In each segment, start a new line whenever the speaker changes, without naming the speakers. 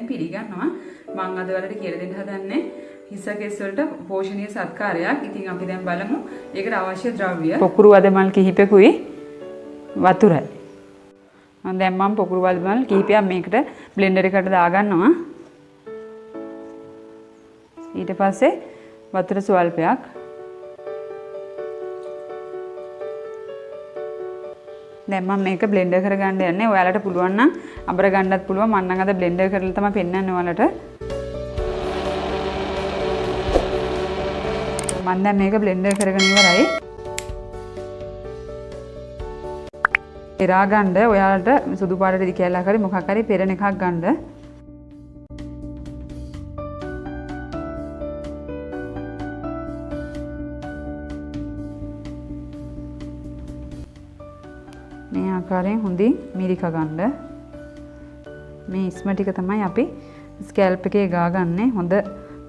ආදරයෙන් පිළිගන්නවා. මම අද ඔයාලට කියලා දෙන්න හදන්නේ හිසකෙස් වලට පෝෂණීය සත්කාරයක්. ඉතින් අපි දැන් බලමු ඒකට අවශ්‍ය ද්‍රව්‍ය. පොකුරු වදමල් කිහිපෙකුයි වතුරයි. දැන් මම පොකුරු වදමල් කිහිපයක් මේකට බ්ලෙන්ඩර් එකට දාගන්නවා. ඊට පස්සේ වතුර ස්වල්පයක් දැන් මම මේක බ්ලෙන්ඩර් කරගන්න යන්නේ. ඔයාලට පුළුවන් නම් අබර ගන්නත් පුළුවන්. මම නම් අද බ්ලෙන්ඩර් කරලා තමයි පෙන්නන්නේ ඔයාලට. මම දැන් මේක බ්ලෙන්ඩර් කරගෙන ඉවරයි. පෙරා ගන්න ඔයාලට සුදු පාට රෙදි කැල්ලක් හරි මොකක් හරි පෙරණ එකක් ගන්න. මේ ආකාරයෙන් හොඳින් මිරික ගන්න. මේ ඉස්ම ටික තමයි අපි ස්කැල්ප් එකේ ගාගන්නේ. හොඳ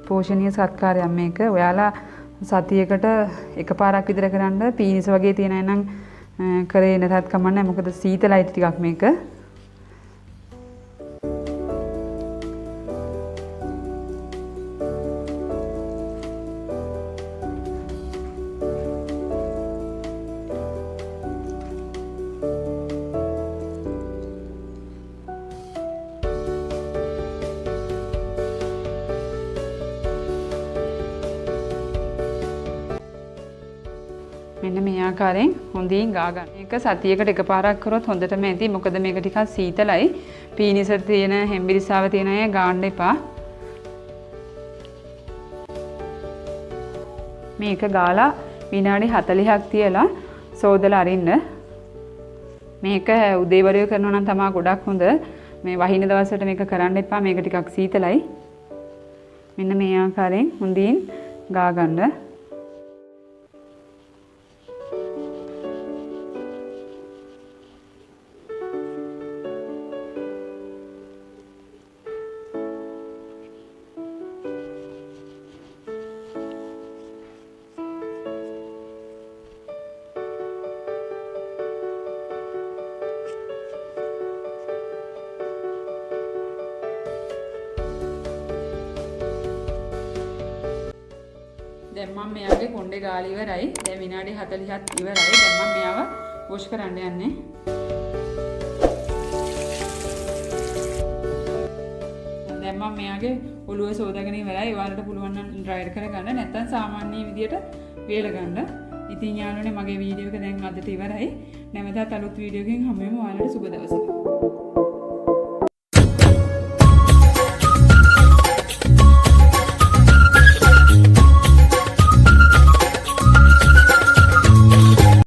පෝෂණීය සත්කාරයක් මේක. ඔයාලා සතියකට එකපාරක් විතර කරන්න. පීනිස වගේ තියෙන අය නම් කරේ නැතත් කමන්නේ. මොකද සීතලයි ටිකක් මේක. මෙන්න මේ ආකාරයෙන් හොඳින් ගා ගන්න. මේක සතියකට එකපාරක් කරොත් හොඳටම ඇති. මොකද මේක ටිකක් සීතලයි. පීනිස තියෙන හෙම්බිරිස්සාව තියෙන අය ගාන්න එපා. මේක ගාලා විනාඩි 40ක් තියලා සෝදලා අරින්න. මේක උදේවරුේ කරනවා නම් තමයි ගොඩක් හොඳ. මේ වහින දවස්වලට මේක කරන්න එපා. මේක ටිකක් සීතලයි. මෙන්න මේ ආකාරයෙන් හොඳින් ගා ගන්න. දැන් මම මෙයාගේ කොණ්ඩේ ගාලා ඉවරයි. දැන් විනාඩි 40ක් ඉවරයි. දැන් මම මෙයාව වොෂ් කරන්න යන්නේ. දැන් මම මෙයාගේ ඔළුව සෝදාගෙන ඉවරයි. ඔයාලට පුළුවන් නම් ඩ්‍රයර් කරගන්න. නැත්නම් සාමාන්‍ය විදියට වේල ගන්න. ඉතින් යාළුවනේ මගේ වීඩියෝ එක දැන් අදට ඉවරයි. නැවතත් අලුත් වීඩියෝ එකකින් හමු වෙමු. ඔයාලට සුබ දවසක්.